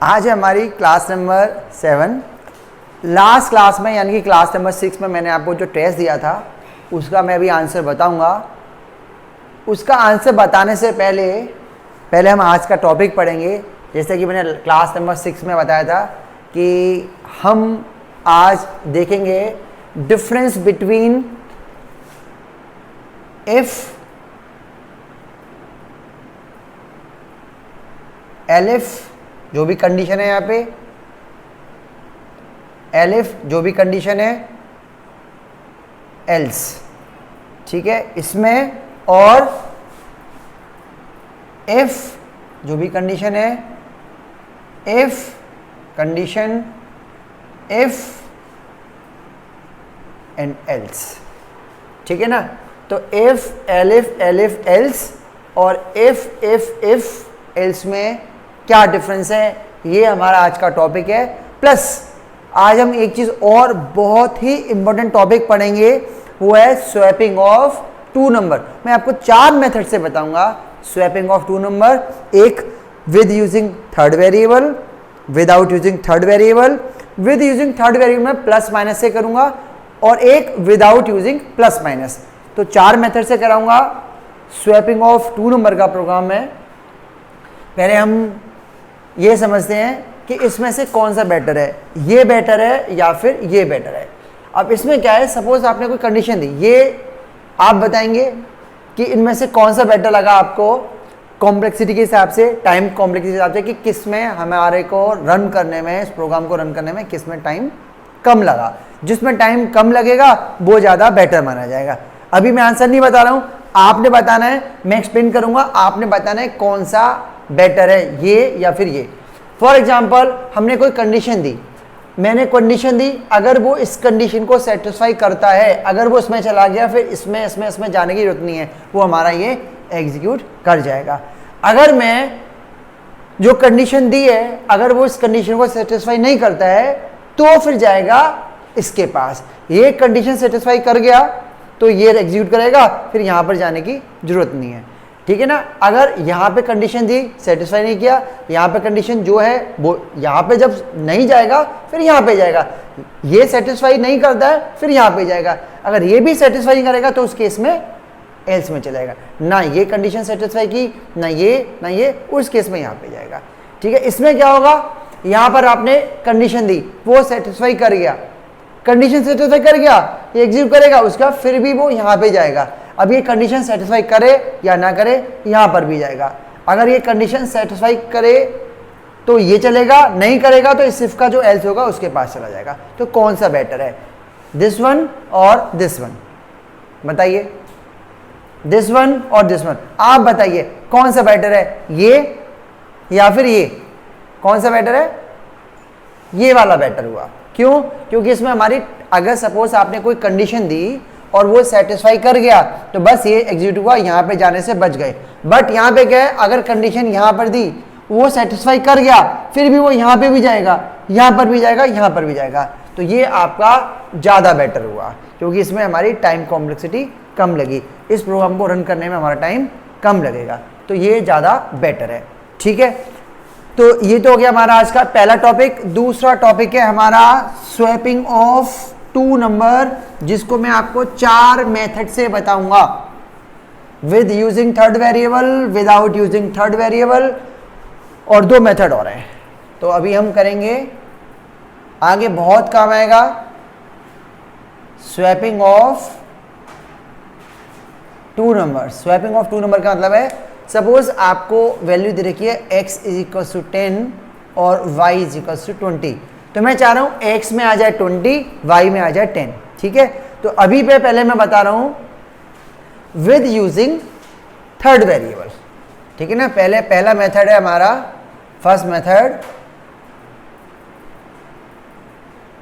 आज है हमारी क्लास नंबर 7। लास्ट क्लास में यानी कि क्लास नंबर 6 में मैंने आपको जो टेस्ट दिया था उसका मैं अभी आंसर बताऊंगा। उसका आंसर बताने से पहले हम आज का टॉपिक पढ़ेंगे। जैसे कि मैंने क्लास नंबर 6 में बताया था कि हम आज देखेंगे डिफरेंस बिटवीन इफ, एलिफ जो भी कंडीशन है, यहाँ पे एलिफ जो भी कंडीशन है, एल्स, ठीक है इसमें, और इफ जो भी कंडीशन है, if condition, if and else, ठीक है ना। तो इफ, एलिफ, एलिफ, एल्स और इफ एल्स में क्या डिफरेंस है, ये हमारा आज का टॉपिक है। प्लस आज हम एक चीज और बहुत ही इंपॉर्टेंट टॉपिक पढ़ेंगे, वो है स्वैपिंग ऑफ टू नंबर। मैं आपको 4 मेथड से बताऊंगा स्वैपिंग ऑफ टू नंबर। एक with using third variable, without using third variable, with using third variable में प्लस माइनस से करूंगा, और एक विदाउट यूजिंग प्लस माइनस। तो 4 मेथड से कराऊंगा स्वैपिंग ऑफ टू नंबर का प्रोग्राम में। पहले हम ये समझते हैं कि इसमें से कौन सा बेटर है, ये बेटर है या फिर ये बेटर है। अब इसमें क्या है, सपोज आपने कोई कंडीशन दी, ये आप बताएंगे कि इनमें से कौन सा बेटर लगा आपको कॉम्प्लेक्सिटी के हिसाब से, टाइम कॉम्प्लेक्सिटी के हिसाब से, कि किस में हमारे को रन करने में, इस प्रोग्राम को रन करने में किस में टाइम कम लगा। जिसमें टाइम कम लगेगा वो ज़्यादा बेटर माना जाएगा। अभी मैं आंसर नहीं बता रहा हूँ, आपने बताना है, मैं एक्सप्लेन करूँगा, आपने बताना है कौन सा बेटर है, ये या फिर ये। फॉर एग्जाम्पल हमने कोई कंडीशन दी, मैंने कंडीशन दी, अगर वो इस कंडीशन को सेटिस्फाई करता है, अगर वो इसमें चला गया, फिर इसमें जाने की जरूरत नहीं है, वो हमारा ये एग्जीक्यूट कर जाएगा। अगर मैं जो कंडीशन दी है, अगर वो इस कंडीशन को सेटिस्फाई नहीं करता है, तो फिर जाएगा इसके पास। ये कंडीशन सेटिस्फाई कर गया तो ये एग्जीक्यूट करेगा, फिर यहां पर जाने की जरूरत नहीं है, ठीक है ना। अगर यहाँ पे कंडीशन दी, सेटिस्फाई नहीं किया, यहाँ पे कंडीशन जो है वो यहाँ पे जब नहीं जाएगा फिर यहाँ पे जाएगा। ये सेटिस्फाई नहीं करता है फिर यहाँ पे जाएगा। अगर ये भी सेटिस्फाई नहीं करेगा तो उस केस में एल्स में चलेगा। ना ये कंडीशन सेटिस्फाई की, ना ये, उस केस में यहाँ पे जाएगा, ठीक है। इसमें क्या होगा, यहाँ पर आपने कंडीशन दी, वो सेटिस्फाई कर गया, कंडीशन सेटिस्फाई कर गया, ये एग्जीक्यूट करेगा, उसका फिर भी वो यहाँ पे जाएगा। अब ये कंडीशन सेटिस्फाई करे या ना करे, यहाँ पर भी जाएगा। अगर ये कंडीशन सेटिस्फाई करे तो ये चलेगा, नहीं करेगा तो इस इफ का जो एल्स होगा उसके पास चला जाएगा। तो कौन सा बेटर है, दिस वन और दिस वन, बताइए। दिस वन और दिस वन, आप बताइए कौन सा बेटर है, ये या फिर ये। कौन सा बेटर है, ये वाला बेटर हुआ। क्यों? क्योंकि इसमें हमारी, अगर सपोज आपने कोई कंडीशन दी और वो सेटिस्फाई कर गया तो बस ये एग्जीक्यूट हुआ, यहाँ पे जाने से बच गए। बट यहाँ पे क्या है, अगर कंडीशन यहाँ पर दी, वो सेटिस्फाई कर गया, फिर भी वो यहाँ पे भी जाएगा, यहाँ पर भी जाएगा, यहाँ पर भी जाएगा। तो ये आपका ज़्यादा बेटर हुआ, क्योंकि इसमें हमारी टाइम कॉम्प्लेक्सिटी कम लगी, इस प्रोग्राम को रन करने में हमारा टाइम कम लगेगा, तो ये ज़्यादा बेटर है, ठीक है। तो ये तो हो गया हमारा आज का पहला टॉपिक। दूसरा टॉपिक है हमारा स्वैपिंग ऑफ टू नंबर, जिसको मैं आपको 4 मेथड से बताऊंगा, with using third variable, without using third variable, और 2 मेथड और हैं। तो अभी हम करेंगे, आगे बहुत काम आएगा, swapping of two number. Swapping of two number का मतलब है, सपोज आपको वैल्यू दे रखी है x = 10 और y = 20, तो मैं चाह रहा हूं x में आ जाए 20, y में आ जाए 10, ठीक है। तो अभी पे पहले मैं बता रहा हूं विद यूजिंग थर्ड वेरिएबल, ठीक है ना। पहला मेथड है हमारा, first method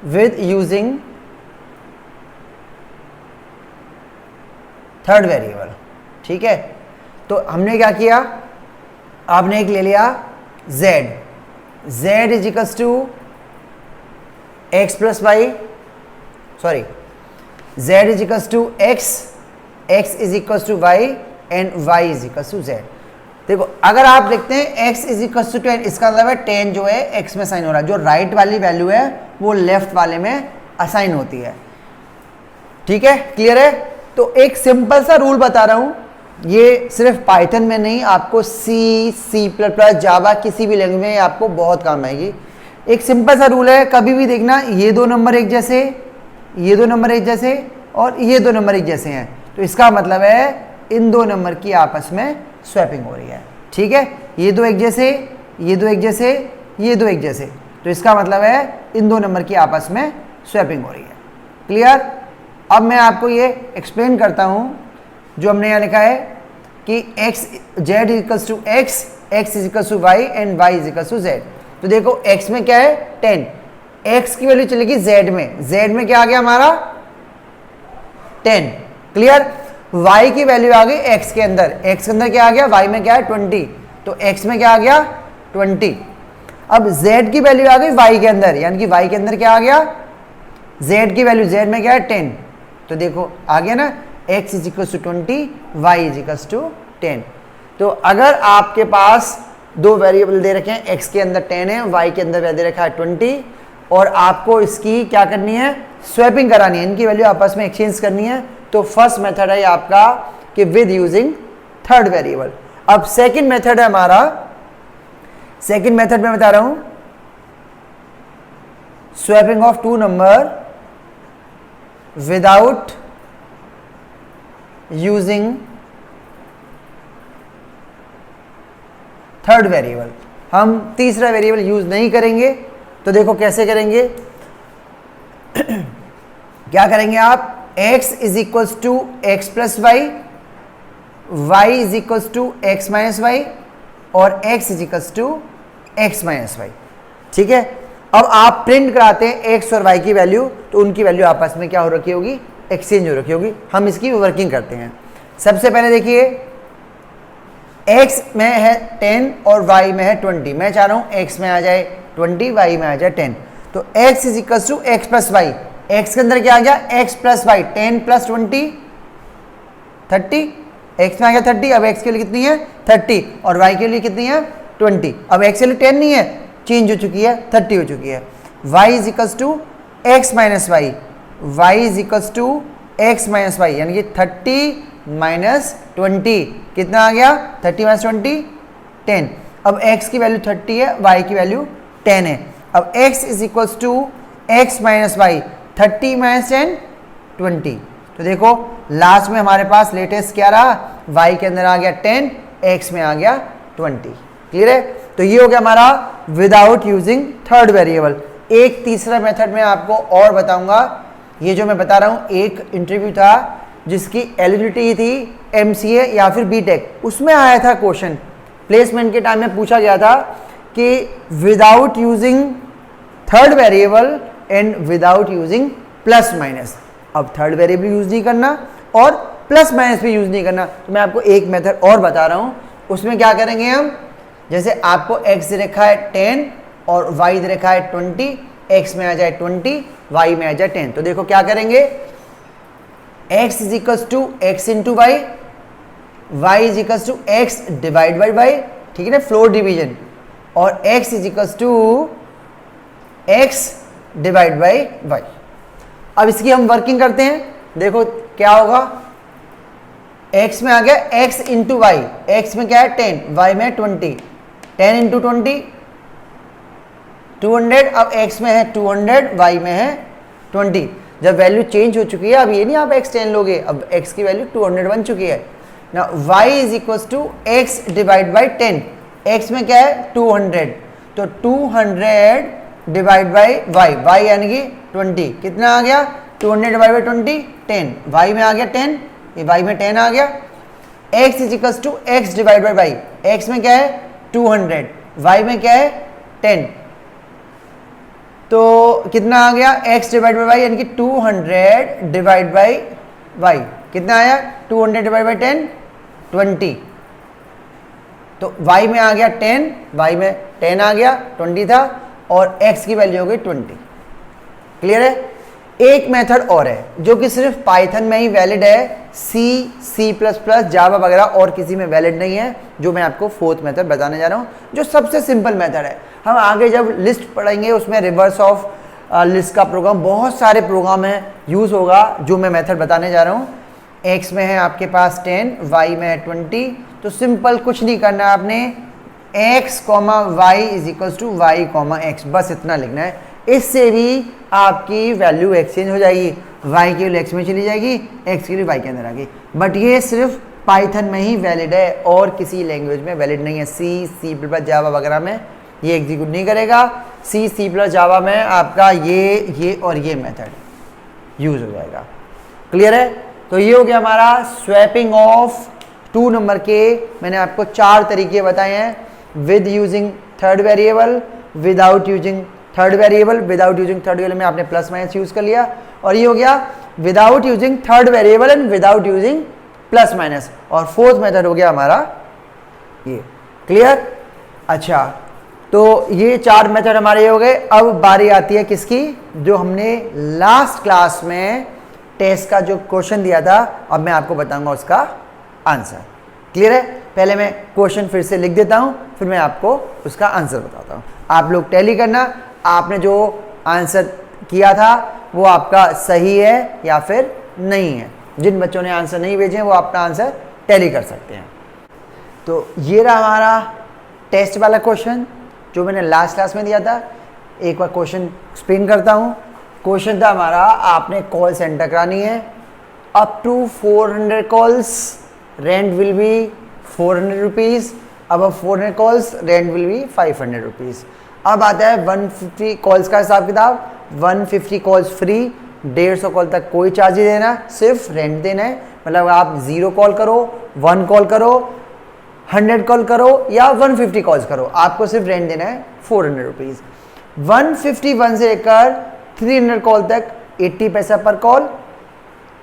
with using third variable, ठीक है। तो हमने क्या किया, आपने एक ले लिया z = x + y, sorry z = x = y and y = z। देखो अगर आप देखते हैं x इज इक्वल टू 10, इसका मतलब है 10 जो है x में साइन हो रहा है, जो राइट वाली वैल्यू है वो लेफ्ट वाले में असाइन होती है। ठीक है, क्लियर है। तो एक सिंपल सा रूल बता रहा हूं, ये सिर्फ पाइथन में नहीं, आपको सी प्लस प्लस जावा किसी भी लैंग्वेज में आपको बहुत काम आएगी। एक सिंपल सा रूल है, कभी भी देखना ये दो नंबर एक जैसे, ये दो नंबर एक जैसे और ये दो नंबर एक जैसे हैं, तो इसका मतलब है इन दो नंबर की आपस में स्वैपिंग हो रही है। ठीक है, ये दो एक जैसे, ये दो एक जैसे, ये दो एक जैसे, तो इसका मतलब है इन दो नंबर की आपस में स्वैपिंग हो रही है। क्लियर। अब मैं आपको ये एक्सप्लेन करता हूं, जो हमने यहाँ लिखा है कि x z equals to x, x is equals to y and y is equals to z। तो देखो x में क्या है 10, x की वैल्यू चलेगी z में, z में क्या आ गया हमारा 10। क्लियर। y की वैल्यू आ गई x के अंदर, x के अंदर क्या आ गया, y में क्या है 20, तो x में क्या आ गया 20। अब z की वैल्यू आ गई y के अंदर, यानी कि y के अंदर क्या आ गया, z की वैल्यू z में क्या है 10, तो देखो आ गया ना x is equal to 20, y is equal to 10। तो अगर आपके पास दो वेरिएबल दे रखे हैं, x के अंदर 10 है, y के अंदर दे रखा है 20, और आपको इसकी क्या करनी है, स्वैपिंग करानी है, इनकी वैल्यू आपस में एक्सचेंज करनी है, तो फर्स्ट मेथड है आपका कि विद यूजिंग थर्ड वेरिएबल। अब सेकंड मेथड है हमारा, सेकंड मेथड में बता रहा हूं swapping of two number without using third variable. हम तीसरा वेरिएबल यूज नहीं करेंगे, तो देखो कैसे करेंगे क्या करेंगे आप, x is equals to X plus Y, Y is equals to X minus Y, और x is equals to X minus Y. ठीक है, अब आप प्रिंट कराते हैं x और y की वैल्यू, तो उनकी वैल्यू आपस में क्या हो रखी होगी, एक्सचेंज हो रखी होगी। हम इसकी वर्किंग करते हैं। सबसे पहले देखिए x में है 10 और y में है 20, मैं चाह रहा हूं x में आ जाए 20, y में आ जाए 10, तो x is equal to X plus Y, x के अंदर क्या आ गया x plus Y, 10 plus 20 30, x में आ गया 30, अब x के लिए कितनी है 30 और y के लिए कितनी है 20, अब x के लिए 10 नहीं है, चेंज हो चुकी है 30 हो चुकी है। y is equal to X minus Y, y is equal to X minus Y, यानी कि 30 माइनस 20 कितना आ गया 30 माइनस 20 10। अब x की वैल्यू 30 है, y की वैल्यू 10 है। अब x is equal to X minus Y, 30 minus 10 20, तो देखो लास्ट में हमारे पास लेटेस्ट क्या रहा, y के अंदर आ गया 10, x में आ गया 20। क्लियर है। तो ये हो गया हमारा विदाउट यूजिंग थर्ड वेरिएबल। एक तीसरा मेथड में आपको और बताऊंगा, ये जो मैं बता रहा हूं एक इंटरव्यू था जिसकी एलिजिबिलिटी थी MCA या फिर BTech, उसमें आया था क्वेश्चन, प्लेसमेंट के टाइम में पूछा गया था कि without using third variable and without using plus minus. अब थर्ड वेरिएबल यूज नहीं करना और प्लस माइनस भी यूज नहीं करना, तो मैं आपको एक मेथड और बता रहा हूं। उसमें क्या करेंगे हम, जैसे आपको x दे रखा है 10 और y दे रखा है 20, x में आ जाए 20, y में आ जाए 10, तो देखो क्या करेंगे, x is equal to X into Y, Y is equal to X divide by Y, ठीक है ना, फ्लोर डिवीजन, और x is equal to X divide by Y. अब इसकी हम वर्किंग करते हैं, देखो क्या होगा, x में आ गया x इंटू वाई, एक्स में क्या है 10, y में 20, 10 इंटू 20 200, अब x में है 200, y में है 20। जब वैल्यू चेंज हो चुकी है, अब ये नहीं आप x 10 लोगे, अब x की वैल्यू 200 बन चुकी है ना। y is equal to X divide by 10, x में क्या है 200, तो 200 डिवाइड बाई वाई, वाई यानी कि 20, कितना आ गया 200 डिवाइड बाई 20 10, y में आ गया 10, ये y में 10 आ गया। x is equal to X divide by Y, x में क्या है 200, y में क्या है 10, तो कितना आ गया x डिवाइड बाई वाई, यानी कि 200 डिवाइड बाई वाई, कितना आया 200 डिवाइड बाई 10 20, तो y में आ गया 10, y में 10 आ गया, 20 था, और x की वैल्यू हो गई 20। क्लियर है। एक मेथड और है जो कि सिर्फ पाइथन में ही वैलिड है, C++, जावा वगैरह और किसी में वैलिड नहीं है, जो मैं आपको फोर्थ मेथड बताने जा रहा हूँ, जो सबसे सिंपल मेथड है। हम आगे जब लिस्ट पढ़ेंगे उसमें रिवर्स ऑफ लिस्ट का प्रोग्राम, बहुत सारे प्रोग्राम है यूज होगा, जो मैं मेथड बताने जा रहा हूँ। x में है आपके पास 10, y में है 20, तो सिंपल कुछ नहीं करना है आपने, x, y is equals to y, x, बस इतना लिखना है। इससे भी आपकी वैल्यू एक्सचेंज हो जाएगी, y की वैल्यू x में चली जाएगी, x की वैल्यू y के अंदर आ गई। बट ये सिर्फ पाइथन में ही वैलिड है और किसी लैंग्वेज में वैलिड नहीं है। C++, जावा वगैरह में ये एग्जीक्यूट नहीं करेगा। C++, जावा में आपका ये और ये मेथड यूज हो जाएगा। क्लियर है? तो ये हो गया हमारा स्वैपिंग ऑफ 2 नंबर के। मैंने आपको 4 तरीके बताए हैं, with using third variable, without using third variable. Without using third variable में आपने प्लस माइनस यूज कर लिया, और ये हो गया without using third variable and without using plus minus. और फोर्थ मेथड हो गया हमारा ये। क्लियर? अच्छा, तो ये 4 मेथड हमारे हो गए। अब बारी आती है किसकी? जो हमने लास्ट क्लास में टेस्ट का जो क्वेश्चन दिया था, अब मैं आपको बताऊंगा उसका आंसर। क्लियर है? पहले मैं क्वेश्चन फिर से लिख देता हूं, फिर मैं आपको उसका आंसर बताता हूं। आप लोग टैली करना, आपने जो आंसर किया था वो आपका सही है या फिर नहीं है। जिन बच्चों ने आंसर नहीं भेजे हैं वो अपना आंसर टैली कर सकते हैं। तो ये रहा हमारा टेस्ट वाला क्वेश्चन जो मैंने लास्ट क्लास में दिया था। एक बार क्वेश्चन एक्सप्लेन करता हूँ। क्वेश्चन था हमारा, आपने कॉल सेंटर करानी है, up to 400 calls rent will be 400 rupees, अब 400 calls rent will be 500 rupees. अब आता है 150 कॉल्स का हिसाब किताब। 150 कॉल्स फ्री, 150 कॉल तक कोई चार्ज नहीं देना, सिर्फ रेंट देना है। मतलब आप 0 कॉल करो, 1 कॉल करो, 100 कॉल करो या 150 कॉल्स करो, आपको सिर्फ रेंट देना है 400 रुपीज़। 151 से लेकर 300 कॉल तक 80 पैसा पर कॉल,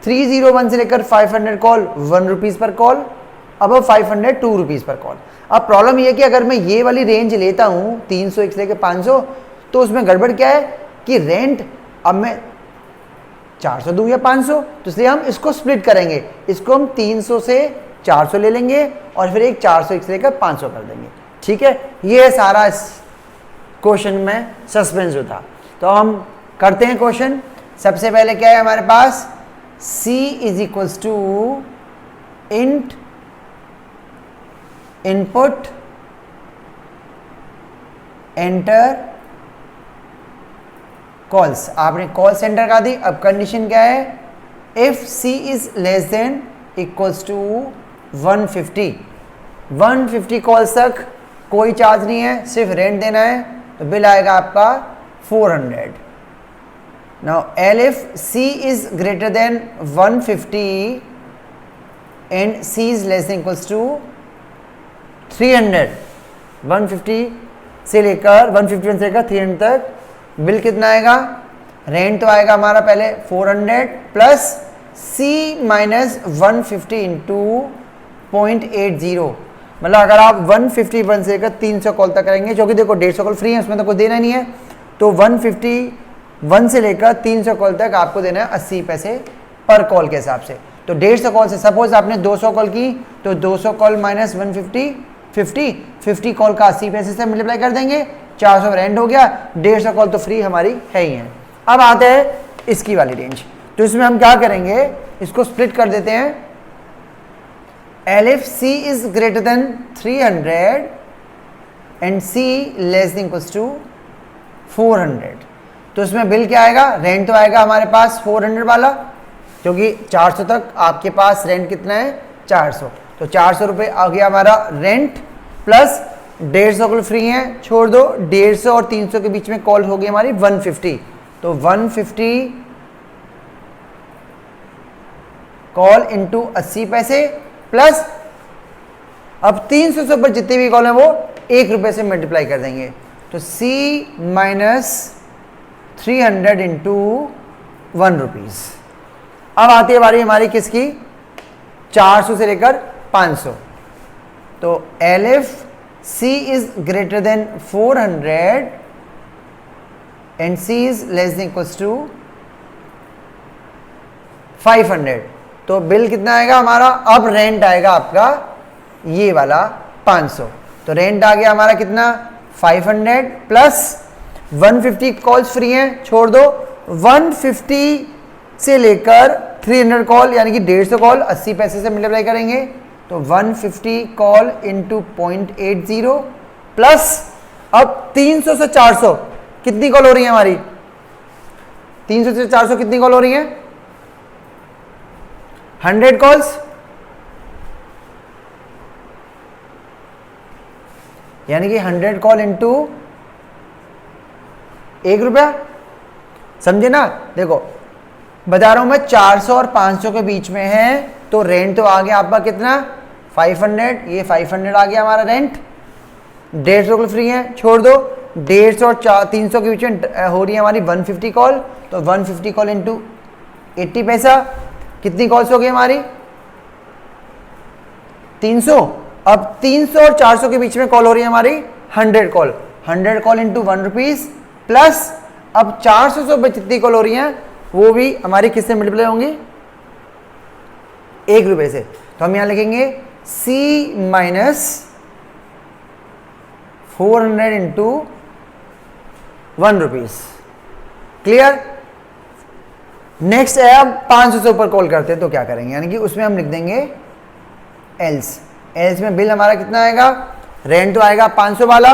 301 से लेकर 500 कॉल 1 रुपीज़ पर कॉल, अब 500 2 रुपीज़ पर कॉल। अब प्रॉब्लम ये है कि अगर मैं ये वाली रेंज लेता हूँ 301 से लेकर 500, तो उसमें गड़बड़ क्या है कि रेंट अब मैं 400 दूँ या 500, तो इसलिए हम इसको स्प्लिट करेंगे। इसको हम 300 से 400 ले लेंगे और फिर एक 401 से लेकर 500 कर देंगे। ठीक है? ये सारा इस क्वेश्चन में सस्पेंस जो था। तो हम करते हैं क्वेश्चन। सबसे पहले क्या है हमारे पास, C is equals to int input enter calls. आपने कॉल सेंटर का दी। अब कंडीशन क्या है, if C is less than equals to 150 calls तक कोई चार्ज नहीं है, सिर्फ रेंट देना है, तो बिल आएगा आपका 400। Now if C is greater than 150 and C is less than equals to 300, 150 से लेकर 151 से लेकर 300 तक बिल कितना आएगा? रेंट तो आएगा हमारा पहले 400 प्लस C माइनस 150 इंटू 0.80। मतलब अगर आप 151 से लेकर 300 कॉल तक करेंगे, जो कि देखो 150 कॉल फ्री है, उसमें तो कुछ देना नहीं है, तो 151 से लेकर 300 कॉल तक आपको देना है 80 पैसे पर कॉल के हिसाब से। तो 150 कॉल से सपोज आपने 200 कॉल की, तो 200 कॉल माइनस 150 50 कॉल का 80 पैसे से मल्टीप्लाई कर देंगे, 400 रेंट हो गया, 150 कॉल तो फ्री हमारी है ही है। अब आते हैं इसकी वाली रेंज। तो इसमें हम क्या करेंगे, इसको स्प्लिट कर देते हैं। if C is greater than 300 and C less than equals to 400, तो इसमें बिल क्या आएगा? रेंट तो आएगा हमारे पास 400 वाला, क्योंकि 400 तक आपके पास रेंट कितना है? 400। तो 400 रुपये आ गया हमारा रेंट, प्लस 150 कॉल फ्री है, छोड़ दो 150 और 300 के बीच में कॉल होगी हमारी 150, तो 150 कॉल इंटू 80 पैसे प्लस अब 300 से ऊपर जितने भी कॉल हैं वो 1 रुपये से मल्टीप्लाई कर देंगे, तो C माइनस 300 इंटू 1 रुपीज़। अब आती है बारी हमारी किसकी? 400 से लेकर 500। तो if C is greater than 400 and C is less than equals to 500, तो बिल कितना आएगा हमारा, अब रेंट आएगा आपका ये वाला 500, तो रेंट आ गया हमारा कितना 500 प्लस 150 कॉल्स फ्री हैं, छोड़ दो, 150 से लेकर 300 कॉल यानी कि 150 कॉल 80 पैसे से मल्टीप्लाई करेंगे, तो 150 कॉल इंटू 0.80 प्लस अब 300 से 400 कितनी कॉल हो रही है हमारी, 300 से 400 कितनी कॉल हो रही है, 100 कॉल्स, यानी कि 100 कॉल इंटू ₹1, समझे ना। देखो बता रहा हूं मैं 400 और 500 के बीच में है, तो रेंट तो आ गया आपका कितना 500, ये 500 आ गया हमारा रेंट, 150 कॉल फ्री है, छोड़ दो, 150 और 300 के बीच में हो रही है हमारी 150 कॉल, तो 150 कॉल इंटू 80 पैसा, कितनी कॉल्स हो गई हमारी 300, अब 300 और 400 के बीच में कॉल हो रही है हमारी 100 कॉल, 100 कॉल इंटू ₹1 प्लस अब 400 से जितनी कॉल हो रही हैं वो भी हमारी किससे मल्टीप्लाई होंगी, ₹1 से, तो हम यहां लिखेंगे C minus 400 into ₹1। Clear. Next है अब 500 से ऊपर कॉल करते हैं तो क्या करेंगे, यानी कि उसमें हम लिख देंगे एल्स, एल्स में बिल हमारा कितना आएगा, रेंट तो आएगा 500 वाला,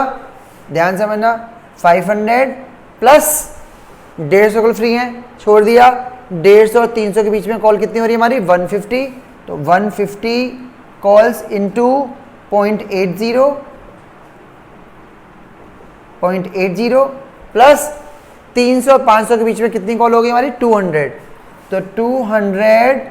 ध्यान समझना, 500 प्लस 150 कॉल फ्री है, छोड़ दिया, 150 और 300 के बीच में कॉल कितनी हो रही है हमारी 150, तो 150 कॉल्स इंटू 0.80 प्लस 300 और 500 के बीच में कितनी कॉल हो गई हमारी 200, तो 200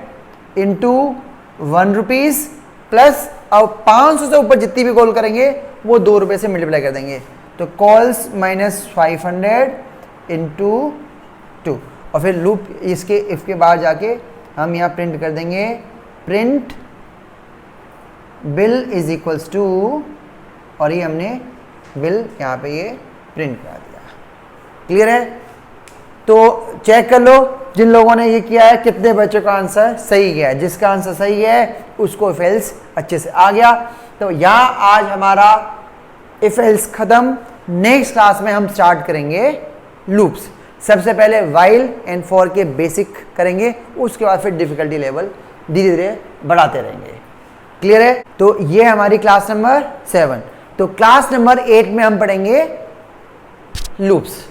इंटू ₹1 प्लस अब 500 से ऊपर जितनी भी कॉल करेंगे वो ₹2 से मल्टीप्लाई कर देंगे, तो कॉल्स माइनस 500 इंटू 2, और फिर लूप इसके इफ के बाहर जाके हम यहाँ प्रिंट कर देंगे, print bill is equals to, और ये हमने बिल यहाँ पे ये प्रिंट करा दिया। क्लियर है। तो चेक कर लो जिन लोगों ने ये किया है कितने बच्चों का आंसर सही गया है, जिसका आंसर सही है उसको इफ एल्स अच्छे से आ गया। तो यहाँ आज हमारा इफ एल्स खत्म। नेक्स्ट क्लास में हम स्टार्ट करेंगे लूप्स। सबसे पहले वाइल एंड फॉर के बेसिक करेंगे, उसके बाद फिर डिफिकल्टी लेवल धीरे धीरे बढ़ाते रहेंगे। क्लियर है। तो ये हमारी क्लास नंबर 7। तो क्लास नंबर 8 में हम पढ़ेंगे लूप्स।